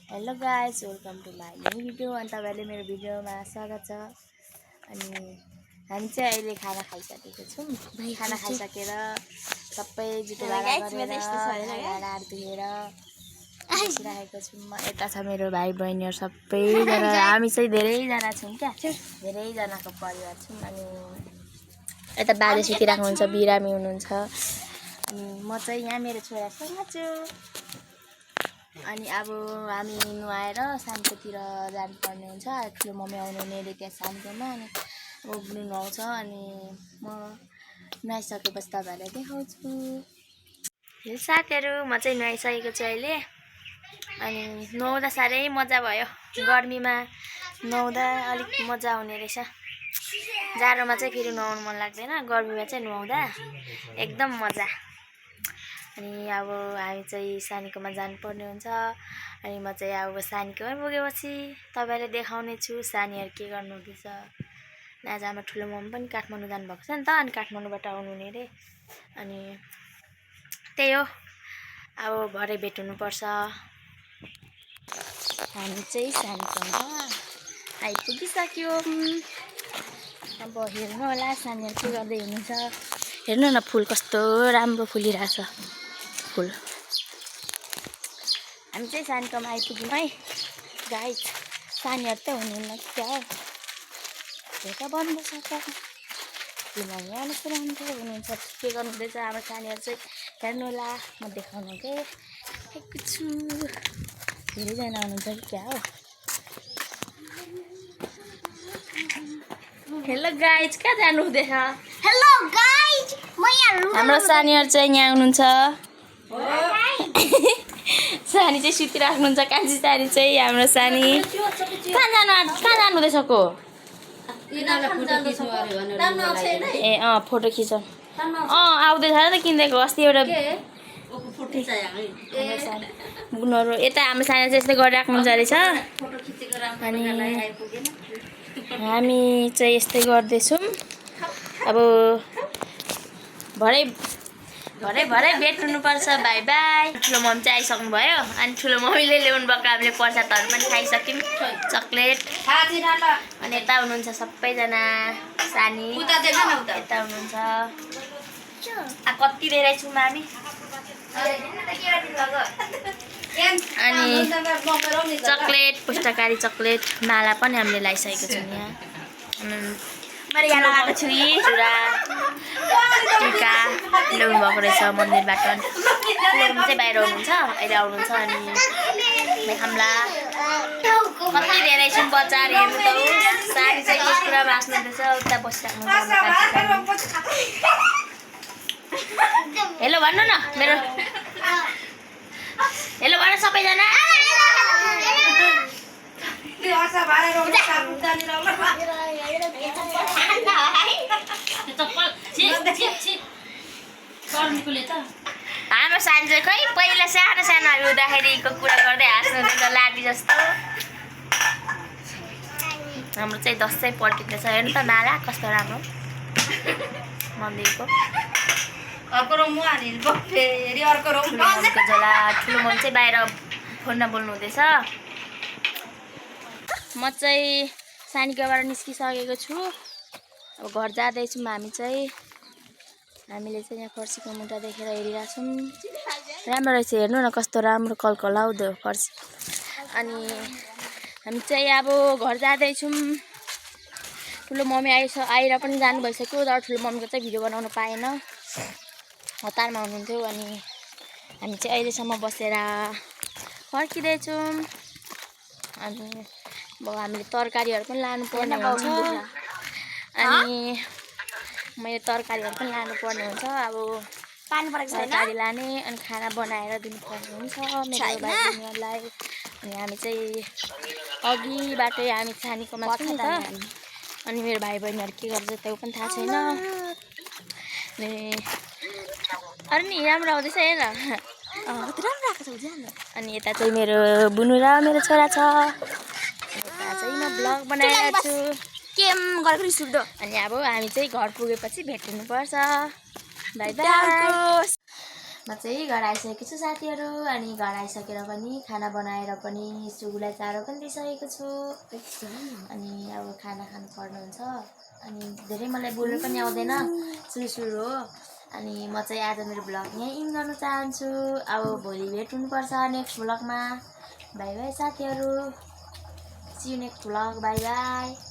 Hello guys, welcome to my new video. अनि तपाईँहरूले मेरो भिडियोमा स्वागत छ। अनि हामी चाहिँ अहिले खाना खाइसकेको छौँ। खाना खाइसकेर सबै जुटो भाडा गरेर भाँडाहरू धुएर बसिरहेको छौँ। यता छ मेरो भाइ बहिनीहरू सबैजना। हामी चाहिँ धेरैजना छौँ क्या, धेरैजनाको परिवार छौँ। अनि यता बाजे सुतिराख्नुहुन्छ, बिरामी हुनुहुन्छ। अनि म चाहिँ यहाँ मेरो छोरासँग छु। अनि अब हामी नुहाएर सानकोतिर जानुपर्ने हुन्छ। ठुलो मम्मी आउनु हुने त्यहाँ सानकोमा। अनि अब नुहाउँछ। अनि म नुहाइसकेपछि तपाईँहरूलाई देखाउँछु। यो साथीहरू, म चाहिँ नुहाइसकेको छु अहिले। अनि नुहाउँदा साह्रै मजा भयो। गर्मीमा नुहाउँदा अलिक मजा आउने रहेछ। जाडोमा चाहिँ फेरि नुहाउनु मन लाग्दैन, गर्मीमा चाहिँ नुहाउँदा एकदम मजा। अनि अब हामी चाहिँ सानीकोमा जानुपर्ने हुन्छ। अनि म चाहिँ अब सानीकोमा पुगेपछि तपाईँलाई देखाउने छु सानीहरू के गर्नुहुँदैछ। आज हाम्रो ठुलो मम्मी पनि काठमाडौँ जानुभएको छ नि त। अनि काठमाडौँबाट आउनु हुने अरे। अनि त्यही हो, अब भरे भेट हुनुपर्छ। हामी चाहिँ सानीकोमा आइपुगिसक्यौँ। अब हेर्नु होला सानीहरू के गर्दै हुनुहुन्छ। हेर्नु न, फुल कस्तो राम्रो फुलिरहेछ फुल। हामी चाहिँ सानीकोमा आइपुग्यौँ है गाइस। सानीहरू त हुनुहुन्न क्या हो, भेटा बन्द छ त। किनभने अलिक राम्रो हुनुहुन्छ, के गर्नुहुँदैछ हाम्रो सानीहरू चाहिँ हेर्नु होला। म देखाउनु के आएको छु। धेरैजना हुनुहुन्छ कि क्या हो। हेलो गाइज, कहाँ जानु हुँदैछ? हेलो गाइज, म यहाँ हाम्रो सानीहरू चाहिँ यहाँ हुनुहुन्छ। सानी चाहिँ सुतिराख्नुहुन्छ। कान्छी सानी चाहिँ हाम्रो सानी कहाँ जानु हुँदैछ को? ए फोटो खिचौँ। आउँदैछ र त किनिदिएको अस्ति एउटा बुनहरू। यता हाम्रो सानी चाहिँ यस्तै गरिराख्नुहुन्छ रहेछ। अनि हामी चाहिँ यस्तै गर्दैछौँ। अब भरे भेट हुनुपर्छ। By by. ठुलो मम्मी चाहिँ आइसक्नु भयो। अनि ठुलो मम्मीले ल्याउनु भएको हामीले प्रसादहरू पनि खाइसक्यौँ, चक्लेट। अनि यता हुनुहुन्छ सबैजना। सानी यता हुनुहुन्छ। कति धेरै छौँ हामी। अनि चक्लेट, पुस्तकारी चक्लेट, माला पनि हामीले लगाइसकेको छौँ यहाँ। मैले यहाँ लगाएको छु चुरा टिका ल्याउनु भएको रहेछ मन्दिरबाट। ल्याउनु चाहिँ बाहिर हुनुहुन्छ, अहिले आउनुहुन्छ। अनि देखाउँला कति धेरै छौँ बच्चाहरू। हेर्नु त, सानी चाहिँ के कुरा बाँच्नु हुँदैछ, उता बसिराख्नुहुन्छ। हेलो भन्नु न मेरो, हेलो भन सबैजना। हाम्रो सानी चाहिँ खै पहिला सानो सानो हुँदाखेरिको कुरा गर्दै हाँस्नु हुँदैन, लाडी जस्तो। हाम्रो चाहिँ दसैँ पल्टिँदैछ। हेर्नु त माला कस्तो राम्रो मन्दिरको। ठुलो मम्मीको झोला। ठुलो मम्मी चाहिँ बाहिर फोनमा बोल्नु हुँदैछ। म चाहिँ सानीकोबाट निस्किसकेको छु। अब घर जाँदैछौँ हामी चाहिँ। हामीले चाहिँ यहाँ फर्सीको मुन्टा देखेर हेरिरहेछौँ। राम्रो रहेछ, हेर्नु न कस्तो राम्रो कलकलाउँदो फर्सी। अनि हामी चाहिँ अब घर जाँदैछौँ। ठुलो मम्मी आएर पनि जानु भइसक्यो। तर ठुलो मम्मीको चाहिँ भिडियो बनाउनु पाएन, हतारमा हुनुहुन्थ्यो। अनि हामी चाहिँ अहिलेसम्म बसेर फर्किँदैछौँ। अनि अब हामीले तरकारीहरू पनि लानुपर्ने हुन्छ। अनि मैले तरकारीहरू पनि लानुपर्ने हुन्छ। अब तरकारी लाने अनि खाना बनाएर दिनुपर्ने हुन्छ मेरो भाइ बहिनीहरूलाई। अनि हामी चाहिँ अघिबाटै हामी सानीकोमा छौँ नि त। अनि मेरो भाइ बहिनीहरू के गर्छ त्यो पनि थाहा छैन। अरे नि राम्रो आउँदैछ हेर। अनि यता चाहिँ मेरो बुनु र मेरो छोरा छ। यता चाहिँ म ब्लग बनाइरहेको छु। अनि अब हामी चाहिँ घर पुगेपछि भेट हुनुपर्छ। By by. म चाहिँ घर आइसकेको छु साथीहरू। अनि घर आइसकेर पनि खाना बनाएर पनि सुगुलाई चारो पनि दिइसकेको छु। अनि अब खाना खानु पर्नुहुन्छ। अनि धेरै मलाई बोल्नु पनि आउँदैन, सुरु हो। अनि म चाहिँ आज मेरो भ्लग यहीँ इन गर्न चाहन्छु। अब भोलि भेट हुनुपर्छ नेक्स्ट भ्लगमा। बाई बाई साथीहरू, see you next vlog, bye by.